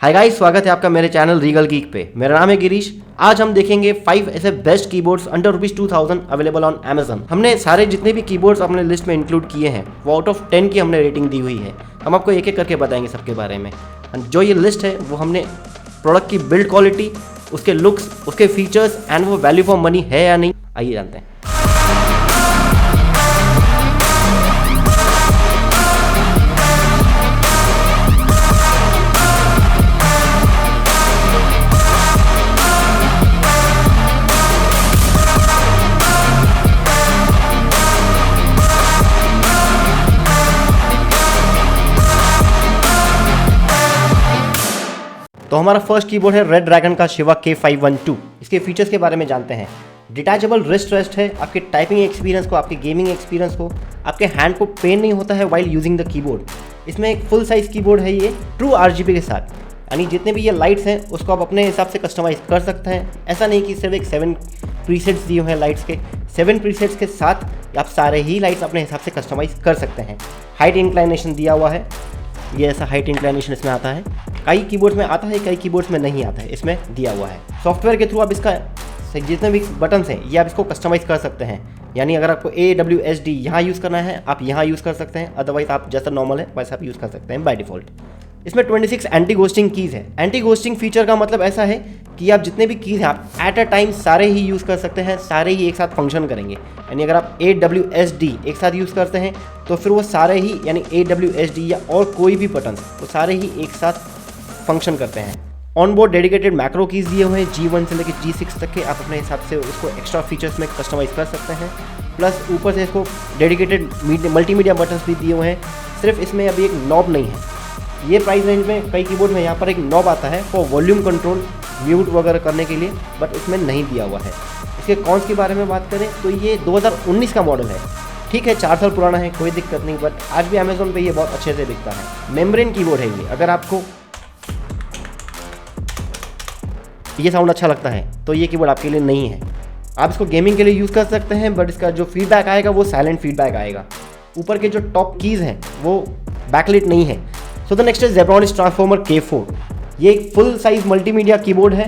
Hi guys, स्वागत है आपका मेरे चैनल रीगल गीक पे। मेरा नाम है गिरीश। आज हम देखेंगे 5 ऐसे best keyboards under ₹2000 available on Amazon। हमने सारे जितने भी कीबोर्ड्स अपने लिस्ट में इंक्लूड किए हैं वो आउट ऑफ 10 की हमने रेटिंग दी हुई है। हम आपको एक एक करके बताएंगे सबके बारे में। जो ये लिस्ट है वो हमने प्रोडक्ट की बिल्ड क्वालिटी, उसके लुक्स, उसके फीचर्स एंड वो वैल्यू फॉर मनी है या नहीं, आइए जानते हैं। तो हमारा फर्स्ट कीबोर्ड है रेड ड्रैगन का शिवा K512। इसके फीचर्स के बारे में जानते हैं। डिटैचेबल रिस्ट रेस्ट है, आपके टाइपिंग एक्सपीरियंस को, आपके गेमिंग एक्सपीरियंस को, आपके हैंड को पेन नहीं होता है वाइल यूजिंग द कीबोर्ड। इसमें एक फुल साइज कीबोर्ड है ये ट्रू RGB के साथ, यानी जितने भी ये लाइट्स हैं उसको आप अपने हिसाब से कस्टमाइज कर सकते हैं। ऐसा नहीं कि सिर्फ एक 7 प्रीसेट्स दिए हुए हैं लाइट्स के, 7 प्रीसेट्स के साथ आप सारे ही लाइट्स अपने हिसाब से कस्टमाइज कर सकते हैं। हाइट इंक्लाइनेशन दिया हुआ है, ये ऐसा हाइट इंक्लाइनेशन इसमें आता है। कई कीबोर्ड्स में आता है, कई कीबोर्ड्स में नहीं आता है, इसमें दिया हुआ है। सॉफ्टवेयर के थ्रू आप इसका जितने भी बटन्स हैं ये आप इसको कस्टमाइज कर सकते हैं। यानी अगर आपको AWSD यहाँ यूज़ करना है आप यहाँ यूज़ कर सकते हैं, अदरवाइज आप जैसा नॉर्मल है वैसा आप यूज़ कर सकते हैं बाय डिफ़ॉल्ट। इसमें 26 एंटी घोस्टिंग कीज़ है। एंटी घोस्टिंग फीचर का मतलब ऐसा है कि आप जितने भी कीज़ हैं आप एट अ टाइम सारे ही यूज़ कर सकते हैं, सारे ही एक साथ फंक्शन करेंगे। यानी अगर आप AWSD एक साथ यूज़ करते हैं तो फिर वो सारे ही, यानी AWSD या और कोई भी बटन, वो सारे ही एक साथ फंक्शन करते हैं। On board dedicated macro keys दिए हुए हैं, G1 से लेकर G6 तक के। आप अपने हिसाब से उसको एक्स्ट्रा फीचर्स में कस्टमाइज़ कर सकते हैं। प्लस ऊपर से इसको डेडिकेटेड मल्टीमीडिया बटन्स भी दिए हुए हैं। सिर्फ इसमें अभी एक नॉब नहीं है। ये प्राइस रेंज में कई कीबोर्ड में यहाँ पर एक नॉब आता है फॉर वॉल्यूम कंट्रोल, म्यूट वगैरह करने के लिए, बट इसमें नहीं दिया हुआ है। इसके कॉन्स के बारे में बात करें तो ये 2019 का मॉडल है। ठीक है, 4 साल पुराना है, कोई दिक्कत नहीं, बट आज भी अमेज़ॉन पे ये बहुत अच्छे से बिकता है। मेम्ब्रेन कीबोर्ड है ये। अगर आपको ये साउंड अच्छा लगता है तो ये कीबोर्ड आपके लिए नहीं है। आप इसको गेमिंग के लिए यूज़ कर सकते हैं, बट इसका जो फीडबैक आएगा वो साइलेंट फीडबैक आएगा। ऊपर के जो टॉप कीज़ हैं वो बैकलाइट नहीं है। So the next is Zebronics transformer K4। ये एक फुल साइज मल्टीमीडिया कीबोर्ड है।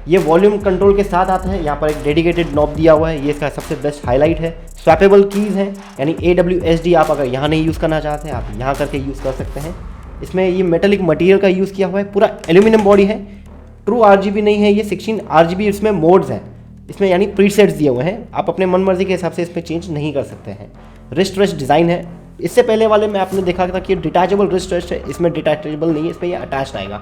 ये वॉल्यूम कंट्रोल के साथ आता है। यहाँ पर एक डेडिकेटेड नॉब दिया हुआ है, ये इसका सबसे बेस्ट हाईलाइट है। स्वैपेबल कीज़ हैं, यानी AWSD आप अगर यहाँ नहीं यूज़ करना चाहते हैं आप यहाँ करके यूज़ कर सकते हैं। इसमें ये मेटेलिक मटेरियल का यूज़ किया हुआ है, पूरा एल्यूमिनियम बॉडी है। ट्रू RGB नहीं है, ये 16 RGB इसमें मोड्स हैं इसमें, यानी प्रीसेट्स दिए हुए हैं। आप अपने मन मर्जी के हिसाब से इसमें चेंज नहीं कर सकते हैं। रिस्ट रेस्ट डिज़ाइन है। इससे पहले वाले में आपने देखा था कि डिटैचेबल रिस्ट रेस्ट है, इसमें डिटैचेबल नहीं है, इसमें ये अटैच्ड आएगा।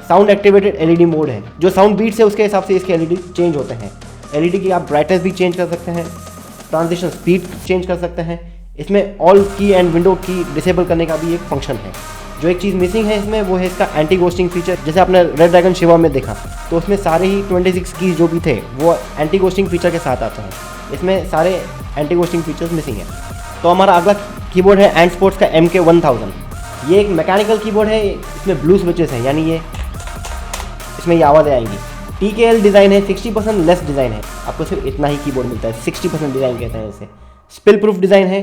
साउंड एक्टिवेटेड LED मोड है, जो साउंड बीट्स है उसके हिसाब से इसके LED चेंज होते हैं। LED की आप ब्राइटनेस भी चेंज कर सकते हैं, ट्रांजिशन स्पीड चेंज कर सकते हैं। इसमें ऑल की एंड विंडो की डिसेबल करने का भी एक फंक्शन है। जो एक चीज़ मिसिंग है इसमें वो है इसका एंटी घोस्टिंग फीचर। जैसे आपने रेड ड्रैगन शिवा में देखा तो उसमें सारे ही 26 कीज जो भी थे वो एंटी घोस्टिंग फीचर के साथ आते हैं। इसमें सारे एंटी घोस्टिंग फीचर्स मिसिंग है। तो हमारा अगला कीबोर्ड है एंड स्पोर्ट्स का MK1000। ये एक मैकेनिकल कीबोर्ड है, इसमें ब्लू स्विचेस हैं, यानी ये इसमें ये आवाज़ें आएंगी। TKL डिज़ाइन है, 60% लेस डिज़ाइन है। आपको सिर्फ इतना ही कीबोर्ड मिलता है, 60% डिज़ाइन कहते हैं इसे। स्पिल प्रूफ डिज़ाइन है,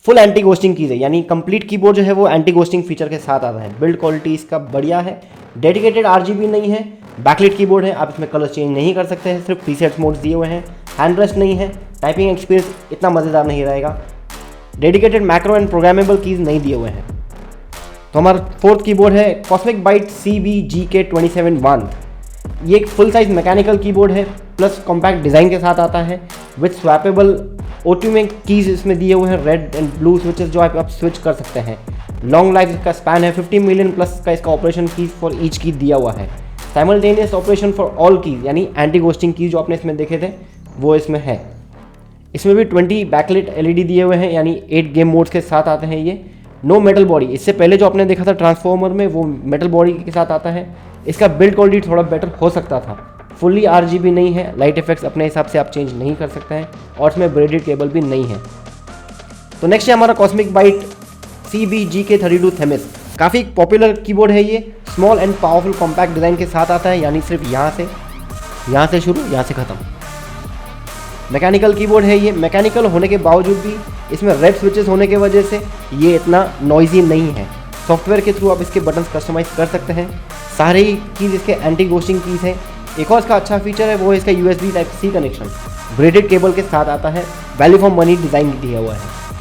फुल एंटी घोस्टिंग कीज़ है, यानी कंप्लीट कीबोर्ड जो है वो एंटी घोस्टिंग फीचर के साथ आता है। बिल्ड क्वालिटी इसका बढ़िया है। डेडिकेटेड RGB नहीं है, बैकलाइट कीबोर्ड है। आप इसमें कलर चेंज नहीं कर सकते हैं, सिर्फ प्रीसेट्स मोड्स दिए हुए हैं। हैंड रेस्ट नहीं है, टाइपिंग एक्सपीरियंस इतना मज़ेदार नहीं रहेगा। Dedicated macro and programmable keys नहीं दिए हुए हैं। तो हमारा फोर्थ कीबोर्ड है Cosmic Byte CBGK271। ये एक फुल साइज मैकेनिकल कीबोर्ड है, प्लस कॉम्पैक्ट डिज़ाइन के साथ आता है विथ स्वैपेबल O2 में कीज़ इसमें दिए हुए हैं, रेड एंड ब्लू स्विचेस जो आप स्विच कर सकते हैं। लॉन्ग लाइफ इसका स्पैन है, 50 मिलियन प्लस का इसका ऑपरेशन कीज़ फॉर ईच की दिया हुआ है। Simultaneous operation for all keys, यानी एंटी घोस्टिंग कीज़ जो आपने इसमें देखे थे वो इसमें है। इसमें भी 20 बैकलाइट LED दिए हुए हैं, यानी 8 गेम मोड्स के साथ आते हैं ये। नो मेटल बॉडी, इससे पहले जो आपने देखा था ट्रांसफॉर्मर में वो मेटल बॉडी के साथ आता है। इसका बिल्ड क्वालिटी थोड़ा बेटर हो सकता था। फुल्ली RGB नहीं है, लाइट इफेक्ट्स अपने हिसाब से आप चेंज नहीं कर सकते हैं, और इसमें ब्रेडेड केबल भी नहीं है। तो नेक्स्ट है हमारा Cosmic Byte CBGK32 Themis। काफ़ी पॉपुलर कीबोर्ड है ये। Small and powerful compact design के साथ आता है, यानी सिर्फ यहाँ से शुरू, यहाँ से ख़त्म। मैकेनिकल कीबोर्ड है ये। मैकेनिकल होने के बावजूद भी इसमें रेड स्विचेस होने की वजह से ये इतना नॉइजी नहीं है। सॉफ्टवेयर के थ्रू आप इसके बटन्स कस्टमाइज कर सकते हैं। सारे कीज़ इसके एंटी गोस्टिंग कीज़ हैं। एक और इसका अच्छा फीचर है वो है इसका USB Type-C connection braided cable के साथ आता है। वैल्यू फॉर मनी डिज़ाइन दिया हुआ है।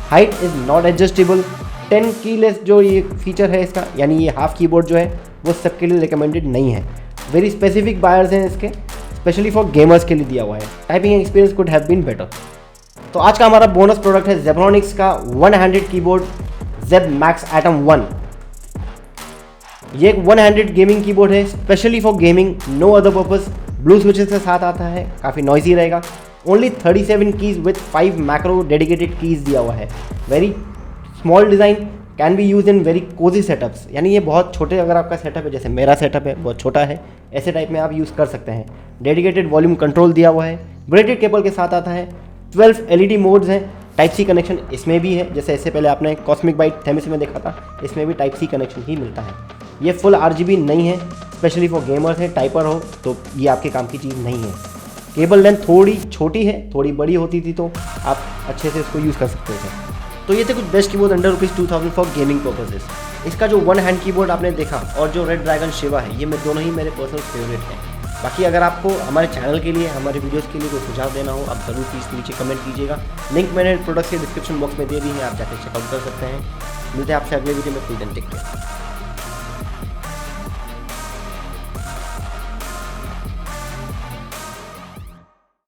Height is not adjustable. 10 keyless जो ये फीचर है इसका, यानी ये हाफ कीबोर्ड जो है वो सबके लिए रिकमेंडेड नहीं है। वेरी स्पेसिफिक बायर्स हैं इसके, स्पेशली फॉर गेमर्स के लिए दिया हुआ है। Typing experience could have been better. तो आज का हमारा बोनस प्रोडक्ट है जेब्रॉनिक्स का one handed keyboard Zeb max atom 1। ये एक वन हैंडेड गेमिंग कीबोर्ड है, specially for gaming, no other purpose. Blue switches के साथ आता है, काफ़ी नॉइजी रहेगा। Only 37 keys with 5 macro dedicated keys दिया हुआ है। Very small design, can be use in very cozy setups, यानी ये बहुत छोटे, अगर आपका सेटअप है जैसे मेरा सेटअप है बहुत छोटा है, ऐसे टाइप में आप यूज़ कर सकते हैं। डेडिकेटेड वॉल्यूम कंट्रोल दिया हुआ है, ब्रेडेड केबल के साथ आता है। 12 LED मोड्स हैं, Type-C कनेक्शन इसमें भी है, जैसे इससे पहले आपने कॉस्मिक बाइट थेमिस में देखा था, इसमें भी Type-C कनेक्शन ही मिलता है। ये फुल RGB नहीं है, स्पेशली फॉर गेमर्स है, टाइपर हो तो ये आपके काम की चीज़ नहीं है। केबल लेंथ थोड़ी छोटी है, थोड़ी बड़ी होती थी तो आप अच्छे से इसको यूज़ कर सकते थे। तो ये थे कुछ best keyboard under ₹2000 for gaming purposes. इसका जो वन हैंड कीबोर्ड आपने देखा और जो रेड ड्रैगन शिवा है, ये दोनों ही मेरे पर्सनल फेवरेट हैं। बाकी अगर आपको हमारे चैनल के लिए, हमारे वीडियोस के लिए कोई सुझाव देना हो, आप ज़रूर प्लीज़ नीचे कमेंट कीजिएगा। लिंक मैंने प्रोडक्ट के डिस्क्रिप्शन बॉक्स में दे दी है, आप जाकर चेकआउट कर सकते हैं। मिलते हैं आपसे अगले वीडियो में। Till then take care.